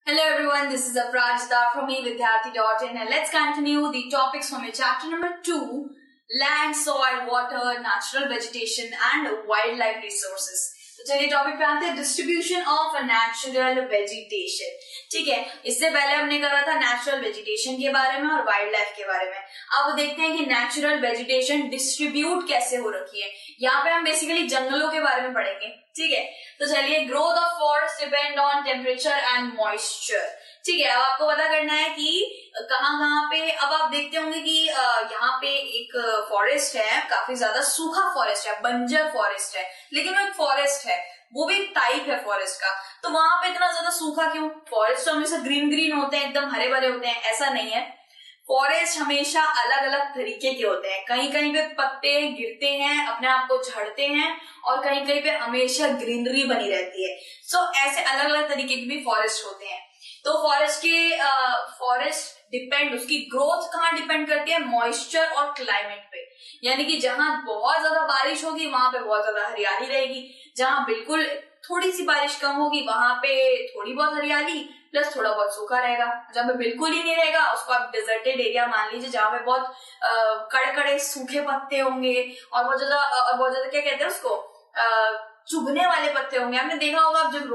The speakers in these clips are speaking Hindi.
Hello everyone, this is Aprajita from eVidyarthi.in and let's continue the topics from your chapter number 2, Land, Soil, Water, Natural Vegetation and Wildlife Resources. तो चलिए टॉपिक पे आते हैं, डिस्ट्रीब्यूशन ऑफ नेचुरल वेजिटेशन। ठीक है, इससे पहले हमने करा था नेचुरल वेजिटेशन के बारे में और वाइल्ड लाइफ के बारे में। अब देखते हैं कि नेचुरल वेजिटेशन डिस्ट्रीब्यूट कैसे हो रखी है। यहाँ पे हम बेसिकली जंगलों के बारे में पढ़ेंगे। ठीक है, तो चलिए, growth of forest depend on temperature and moisture. ठीक है, अब आपको पता करना है कि कहाँ पे। अब आप देखते होंगे कि यहाँ पे एक फॉरेस्ट है, काफी ज्यादा सूखा फॉरेस्ट है, बंजर फॉरेस्ट है, लेकिन वो एक फॉरेस्ट है, वो भी एक टाइप है फॉरेस्ट का। तो वहां पे इतना ज्यादा सूखा क्यों? फॉरेस्ट तो हमेशा ग्रीन ग्रीन होते हैं, एकदम हरे भरे होते हैं, ऐसा नहीं है। फॉरेस्ट हमेशा अलग अलग तरीके के होते हैं। कहीं कहीं पे पत्ते गिरते हैं, अपने आप को झड़ते हैं, और कहीं कहीं पे हमेशा ग्रीनरी बनी रहती है। सो ऐसे अलग अलग तरीके के भी फॉरेस्ट होते हैं। तो फॉरेस्ट डिपेंड, उसकी ग्रोथ कहाँ डिपेंड करती है? मॉइस्चर और क्लाइमेट पे। यानी कि जहां बहुत ज्यादा बारिश होगी वहां पे बहुत ज्यादा हरियाली रहेगी, जहां बिल्कुल थोड़ी सी बारिश कम होगी वहां पे थोड़ी बहुत हरियाली प्लस थोड़ा बहुत सूखा रहेगा। जहां पे बिल्कुल ही नहीं रहेगा उसको आप डिजर्टेड एरिया मान लीजिए, जहां पे बहुत कड़े सूखे पत्ते होंगे और बहुत ज्यादा क्या कहते हैं उसको, चुभने वाले पत्ते होंगे। आपने देखा होगा, आप जब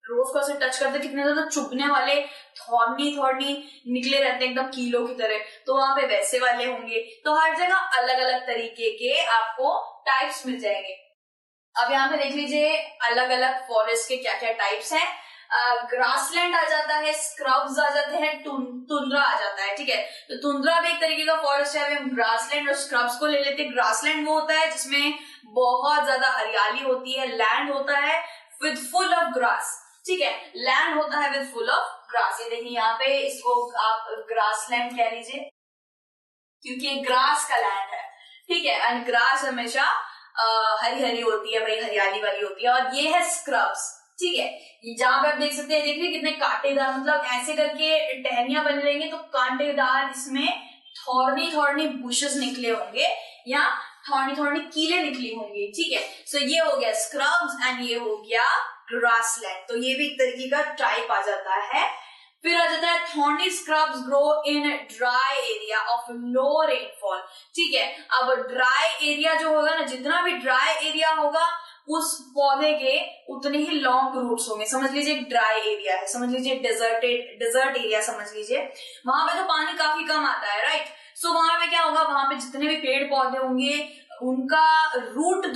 रोज को ऐसे टच करते कितने ज्यादा चुभने वाले थॉर्नी निकले रहते हैं एकदम कीलों की तरह, तो वहां पे वैसे वाले होंगे। तो हर जगह अलग अलग तरीके के आपको टाइप्स मिल जाएंगे। अब यहाँ पे देख लीजिए अलग अलग फॉरेस्ट के क्या क्या टाइप्स हैं। ग्रासलैंड आ जाता है, स्क्रब्स आ जाते हैं, टुंड्रा आ जाता है। ठीक है, तो टुंड्रा भी एक तरीके का फॉरेस्ट है। अभी हम ग्रासलैंड और स्क्रब्स को ले लेते हैं। ग्रासलैंड वो होता है जिसमें बहुत ज्यादा हरियाली होती है, लैंड होता है विद फुल ऑफ ग्रास। ठीक है, लैंड होता है विद फुल ऑफ ग्रास। ये देखिए यहाँ पे इसको आप ग्रासलैंड कह लीजिए क्योंकि ये ग्रास का लैंड है। ठीक है, एंड ग्रास हमेशा हरी हरी होती है, बड़ी हरियाली वाली होती है। और ये है स्क्रब्स। ठीक है, जहां पे आप देख सकते हैं, देखिए कितने कांटेदार, मतलब ऐसे करके टहनियां बन रहेंगी तो कांटेदार इसमें थॉर्नी बुशेस निकले होंगे या थॉर्नी कीले निकली होंगी। ठीक है, सो ये हो गया स्क्रब्स एंड ये हो गया ग्रासलैंड। तो ये भी एक तरीके का टाइप आ जाता है। फिर आ जाता है thorny scrubs grow in dry area of low rainfall. ठीक है, अब ड्राई एरिया जो होगा ना, जितना भी ड्राई एरिया होगा उस पौधे के उतने ही लॉन्ग रूट्स होंगे। समझ लीजिए ड्राई एरिया है, समझ लीजिए डेजर्ट एरिया समझ लीजिए, वहां पे तो पानी काफी कम आता है, राइट। सो वहां पे क्या होगा, वहां पे जितने भी पेड़ पौधे होंगे उनका रूट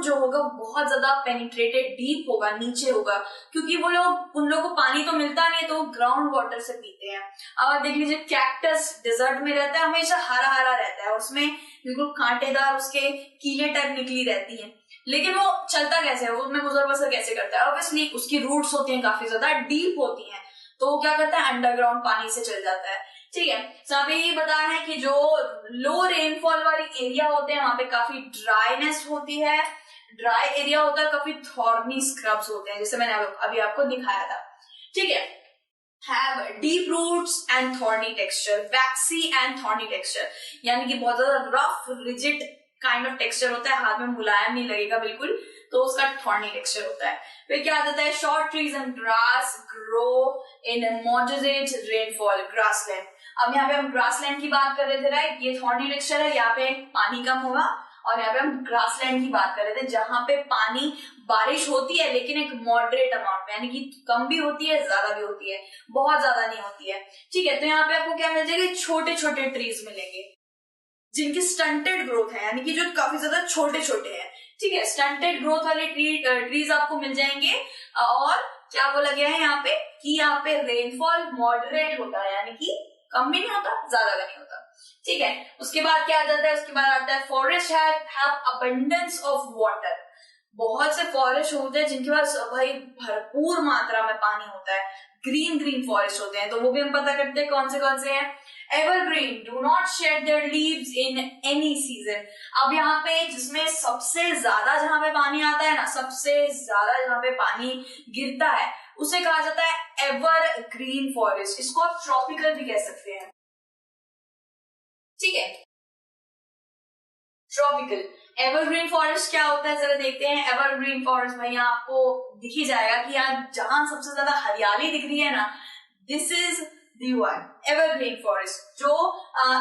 जो होगा बहुत ज्यादा पेनिट्रेटेड डीप होगा, नीचे होगा, क्योंकि उन लोगों को पानी तो मिलता नहीं है, तो ग्राउंड वाटर से पीते हैं। अब आप देख लीजिए कैक्टस डेजर्ट में रहता है, हमेशा हरा हरा रहता है, उसमें बिल्कुल कांटेदार उसके कीले टाइप निकली रहती है, लेकिन वो चलता कैसे है, वो उसमें गुजर बसर कैसे करता है? ऑब्वियसली उसकी रूट्स होती हैं काफी ज्यादा डीप होती हैं, तो वो क्या करता है, अंडरग्राउंड पानी से चल जाता है। ठीक है, तो अभी ये बताया है कि जो लो रेनफॉल वाली एरिया होते हैं वहां पे काफी ड्राईनेस होती है, ड्राई एरिया होता है, काफी थॉर्नी स्क्रब्स होते हैं, जैसे मैंने अभी आपको दिखाया था। ठीक है, have deep roots and thorny texture, waxy and thorny texture, यानी कि बहुत ज्यादा rough rigid kind of texture होता है, हाथ में मुलायम नहीं लगेगा बिल्कुल, तो उसका थॉर्नी टेक्सचर होता है। फिर क्या आ जाता है, short trees and grass grow in moderate rainfall grassland. अब यहाँ पे हम ग्रासलैंड की बात कर रहे थे, राइट, ये थॉर्नी टेक्सचर है, यहाँ पे पानी कम होगा, और यहाँ पे हम ग्रासलैंड की बात कर रहे थे जहां पे पानी बारिश होती है लेकिन एक मॉडरेट अमाउंट में, यानी कि कम भी होती है ज्यादा भी होती है, बहुत ज्यादा नहीं होती है। ठीक है, तो यहाँ पे आपको क्या मिल जाएगा, छोटे छोटे ट्रीज मिलेंगे जिनकी स्टंटेड ग्रोथ है, यानी कि जो काफी ज्यादा छोटे छोटे हैं। ठीक है, स्टंटेड ग्रोथ वाले ट्रीज आपको मिल जाएंगे। और क्या बोला गया है यहाँ पे कि यहाँ पे रेनफॉल मॉडरेट होता है, यानी कि कम भी नहीं होता ज्यादा भी नहीं होता। ठीक है, उसके बाद क्या आ जाता है, उसके बाद आता है forest have abundance of water. बहुत से फॉरेस्ट होते हैं जिनके पास भाई भरपूर मात्रा में पानी होता है, ग्रीन फॉरेस्ट होते हैं, तो वो भी हम पता करते हैं कौन से हैं। Evergreen do not shade their leaves in any season. अब यहाँ पे जिसमें सबसे ज्यादा जहां पे पानी आता है ना, सबसे ज्यादा जहां पे पानी गिरता है उसे कहा जाता है एवरग्रीन फॉरेस्ट। इसको आप ट्रॉपिकल भी कह सकते हैं। ठीक है, ट्रॉपिकल। एवरग्रीन फॉरेस्ट क्या होता है जरा देखते हैं। एवरग्रीन फॉरेस्ट भाई यहाँ आपको दिख ही जाएगा कि यहाँ जहां सबसे ज्यादा हरियाली दिख रही है ना, this is the one evergreen forest. जो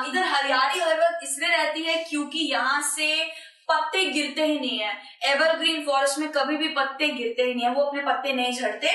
इधर हरियाली हर वक्त इसलिए रहती है क्योंकि यहाँ से पत्ते गिरते ही नहीं है। एवरग्रीन फॉरेस्ट में कभी भी पत्ते गिरते ही नहीं है, वो अपने पत्ते नहीं झड़ते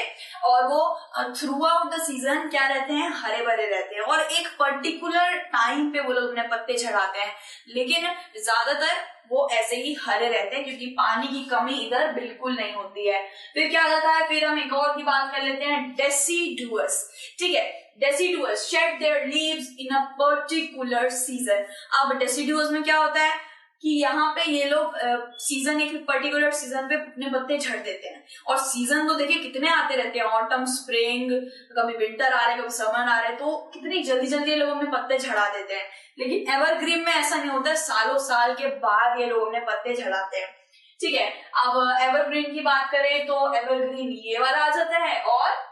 और वो थ्रू आउट द सीजन क्या रहते हैं, हरे भरे रहते हैं। और एक पर्टिकुलर टाइम पे वो लोग अपने पत्ते झड़ाते हैं, लेकिन ज्यादातर वो ऐसे ही हरे रहते हैं क्योंकि पानी की कमी इधर बिल्कुल नहीं होती है। फिर क्या जाता है, फिर हम एक और की बात कर लेते हैं, डेसिडुअस। ठीक है, deciduous shade their leaves in a particular season. अब डेसिडुअस में क्या होता है कि यहाँ पे ये लोग सीजन, एक पर्टिकुलर सीजन पे अपने पत्ते झड़ देते हैं। और सीजन तो देखिए कितने आते रहते हैं, ऑटम, स्प्रिंग, कभी विंटर आ रहे, कभी समर आ रहे, तो कितनी जल्दी जल्दी ये लोग अपने पत्ते झड़ा देते हैं। लेकिन एवरग्रीन में ऐसा नहीं होता, सालों साल के बाद ये लोग अपने पत्ते झड़ाते हैं। ठीक है, अब एवरग्रीन की बात करें तो एवरग्रीन ये वाला आ जाता है और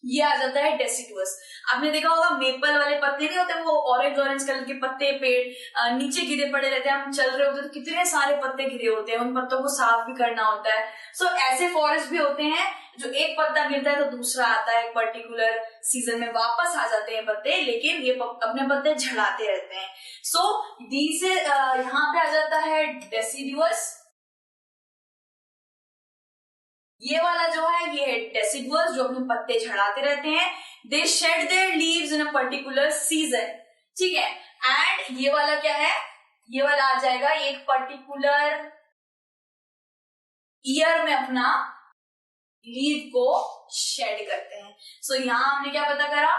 ये आ जाता है डेसिडुअस। आपने देखा होगा मेपल वाले पत्ते नहीं होते, वो ऑरेंज ऑरेंज कलर के पत्ते पेड़ नीचे गिरे पड़े रहते हैं, हम चल रहे होते हैं तो कितने सारे पत्ते गिरे होते हैं, उन पत्तों को साफ भी करना होता है। सो ऐसे फॉरेस्ट भी होते हैं जो एक पत्ता गिरता है तो दूसरा आता है, एक पर्टिकुलर सीजन में वापस आ जाते हैं पत्ते, लेकिन ये अपने पत्ते झड़ाते रहते हैं। सो डी से यहाँ पे आ जाता है डेसिडुअस। ये वाला जो है ये है डेसिडुअस, जो अपने पत्ते झड़ाते रहते हैं। They shed their leaves in a particular season. ठीक है, एंड ये वाला क्या है, ये वाला आ जाएगा एक पर्टिकुलर ईयर में अपना लीव को शेड करते हैं। सो यहाँ हमने क्या पता करा,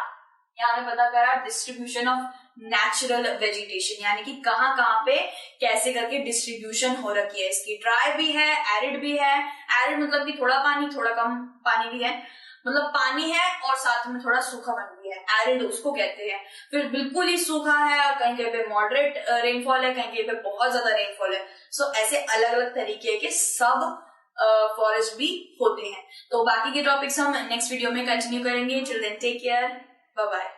यहाँ हमने पता करा डिस्ट्रीब्यूशन ऑफ नेचुरल वेजिटेशन, यानी कि कहाँ कहाँ पे कैसे करके डिस्ट्रीब्यूशन हो रखी है इसकी। ड्राई भी है, एरिड भी है। एरिड मतलब कि थोड़ा पानी थोड़ा कम पानी भी है, मतलब पानी है और साथ में थोड़ा सूखापन भी है, एरिड उसको कहते हैं। फिर बिल्कुल ही सूखा है और कहीं कहीं पे मॉडरेट रेनफॉल है, कहीं कहीं पे बहुत ज्यादा रेनफॉल है। सो ऐसे अलग अलग तरीके के सब फॉरेस्ट भी होते हैं। तो बाकी के टॉपिक्स हम नेक्स्ट वीडियो में कंटिन्यू करेंगे। Till then take care, bye bye.